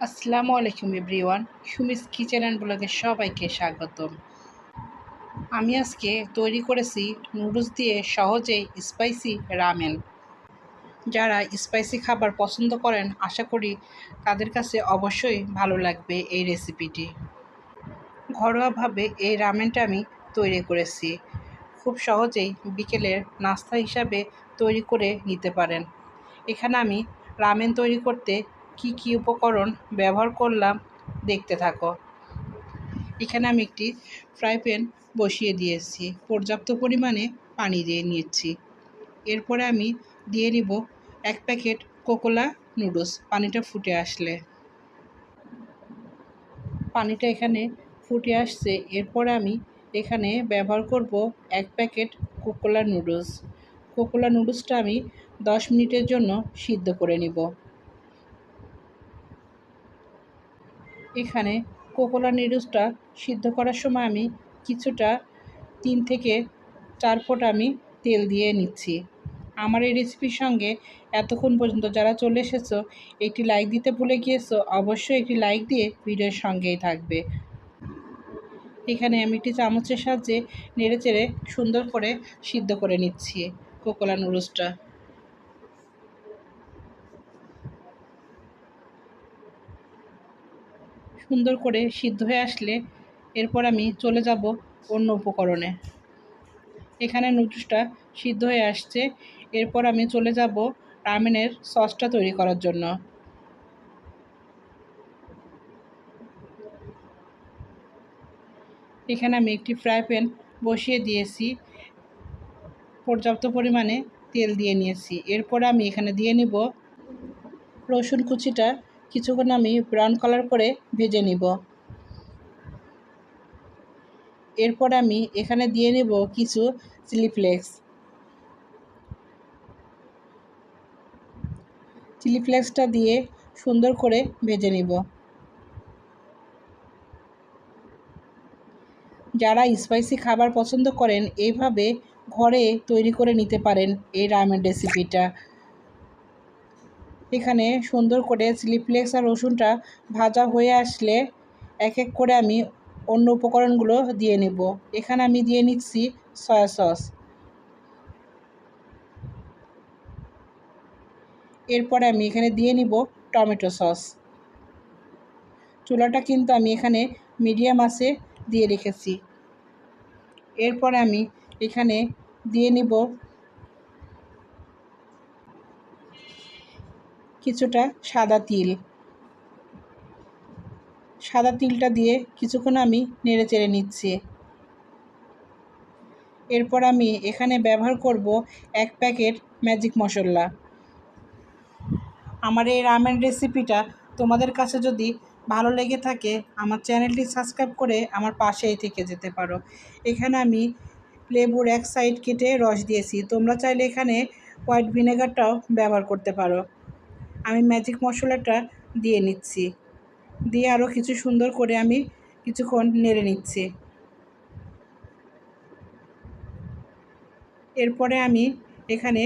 আসসালামু আলাইকুম everyone, Sumi's kitchen and ব্লগে সবাইকে স্বাগতম। আমি আজকে তৈরি করেছি নুডলস দিয়ে সহজেই স্পাইসি রামেন। যারা স্পাইসি খাবার পছন্দ করেন আশা করি তাদের কাছে অবশ্যই ভালো লাগবে এই রেসিপিটি। ঘরোয়াভাবে এই রামেনটা আমি তৈরি করেছি। খুব সহজেই বিকেলের নাস্তা হিসাবে তৈরি করে নিতে পারেন। এখানে আমি রামেন তৈরি করতে কি উপকরণ ব্যবহার করলাম দেখতে থাকো। এখানে আমি একটি ফ্রাই প্যান বসিয়ে দিয়েছি, পর্যাপ্ত পরিমাণে পানি দিয়ে নিয়েছি। এরপরে আমি দিয়ে নিব 1 প্যাকেট কোকোলা নুডলস। পানিটা ফুটে আসলে পানিটা এখানে ফুটে আসছে, এরপরে আমি এখানে ব্যবহার করব 1 প্যাকেট কোকোলা নুডলস। কোকোলা নুডলসটা আমি 10 মিনিটের জন্য সিদ্ধ করে নিব। এখানে কোকোলা নুডলসটা সিদ্ধ করার সময় আমি কিছুটা 3 থেকে 4 ফোঁটা আমি তেল দিয়ে নিচ্ছি। আমার এই রেসিপির সঙ্গে এতক্ষণ পর্যন্ত যারা চলে এসেছো, একটি লাইক দিতে ভুলে গিয়েছো, অবশ্যই একটি লাইক দিয়ে ভিডিওর সঙ্গেই থাকবে। এখানে আমি একটি চামচের সাহায্যে নেড়েচেড়ে সুন্দর করে সিদ্ধ করে নিচ্ছি কোকোলা নুডলসটা। সুন্দর করে সিদ্ধ হয়ে আসলে এরপর আমি চলে যাব অন্য উপকরণে। এখানে নুডলসটা সিদ্ধ হয়ে আসছে, এরপর আমি চলে যাব রামেনের সসটা তৈরি করার জন্য। এখানে আমি একটি ফ্রাই প্যান বসিয়ে দিয়েছি, পর্যাপ্ত পরিমাণে তেল দিয়ে নিয়েছি। এরপর আমি এখানে দিয়ে নিব রসুন কুচিটা, কিছুক্ষণ আমি ব্রাউন কালার করে ভেজে নিব। এরপর আমি এখানে দিয়ে নেব কিছু চিলি ফ্লেক্স। চিলি ফ্লেক্সটা দিয়ে সুন্দর করে ভেজে নিব। যারা স্পাইসি খাবার পছন্দ করেন এইভাবে ঘরে তৈরি করে নিতে পারেন এই রামেন রেসিপিটা। এখানে সুন্দর করে চিলি ফ্লেক্স আর রসুনটা ভাজা হয়ে আসলে এক এক করে আমি অন্য উপকরণগুলো দিয়ে নেব। এখানে আমি দিয়ে নিচ্ছি সয়া সস। এরপরে আমি এখানে দিয়ে নিব টমেটো সস। চুলাটা কিন্তু আমি এখানে মিডিয়াম আঁচে দিয়ে রেখেছি। এরপরে আমি এখানে দিয়ে নিব কিছুটা সাদা তিল। সাদা তিলটা দিয়ে কিছুক্ষণ আমি নেড়ে চেড়ে নিচ্ছি। এরপর আমি এখানে ব্যবহার করব 1 প্যাকেট ম্যাজিক মশলা। আমার এই রামেন রেসিপিটা তোমাদের কাছে যদি ভালো লেগে থাকে আমার চ্যানেলটি সাবস্ক্রাইব করে আমার পাশেই থেকে যেতে পারো। এখানে আমি লেবুর 1 সাইড কেটে রস দিয়েছি, তোমরা চাইলে এখানে হোয়াইট ভিনেগারটাও ব্যবহার করতে পারো। আমি ম্যাজিক মশলাটা দিয়ে নিচ্ছি, দিয়ে আরও কিছু সুন্দর করে আমি কিছুক্ষণ নেড়ে নিচ্ছি। এরপরে আমি এখানে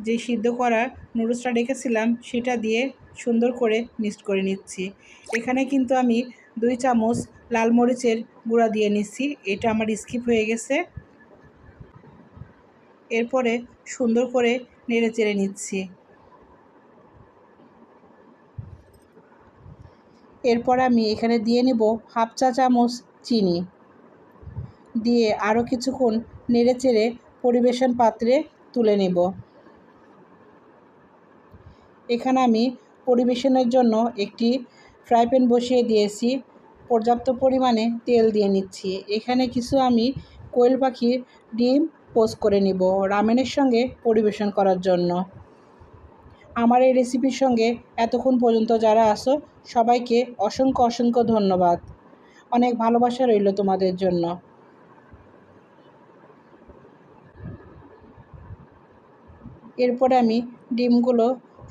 যে সিদ্ধ করা নুডলসটা রেখেছিলাম সেটা দিয়ে সুন্দর করে মিক্সড করে নিচ্ছি। এখানে কিন্তু আমি 2 চামচ লাল মরিচের গুঁড়া দিয়ে নিচ্ছি, এটা আমার স্কিপ হয়ে গেছে। এরপরে সুন্দর করে নেড়ে চেড়ে নিচ্ছি। এরপর আমি এখানে দিয়ে নেব 1/2 চা চামচ চিনি, দিয়ে আরও কিছুক্ষণ নেড়ে চেড়ে পরিবেশন পাত্রে তুলে নেব। এখানে আমি পরিবেশনের জন্য একটি ফ্রাই প্যান বসিয়ে দিয়েছি, পর্যাপ্ত পরিমাণে তেল দিয়ে নিচ্ছি। এখানে কিছু আমি কোয়েল পাখির ডিম পোস্ট করে নিব রামেনের সঙ্গে পরিবেশন করার জন্য। আমার এই রেসিপির সঙ্গে এতক্ষণ পর্যন্ত যারা আসো সবাইকে অসংখ্য অসংখ্য ধন্যবাদ। অনেক ভালোবাসা রইল তোমাদের জন্য। এরপরে আমি ডিমগুলো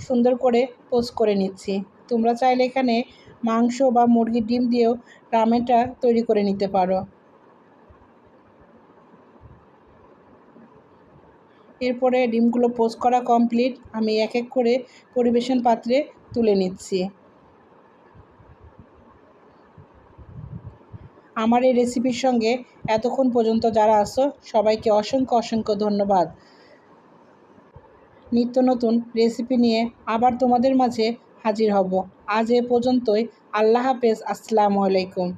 সুন্দর করে পোস্ট করে নিচ্ছি। তোমরা চাইলে এখানে মাংস বা মুরগির ডিম দিয়েও রামেনটা তৈরি করে নিতে পারো। এরপরে ডিমগুলো পোস্ট করা কমপ্লিট, আমি এক এক করে পরিবেশন পাত্রে তুলে নিচ্ছি। আমার এই রেসিপির সঙ্গে এতক্ষণ পর্যন্ত যারা আছো সবাইকে অসংখ্য অসংখ্য ধন্যবাদ। নিত্য নতুন রেসিপি নিয়ে আবার তোমাদের মাঝে হাজির হব। আজ এ পর্যন্তই। আল্লাহ হাফেজ। আসসালামু আলাইকুম।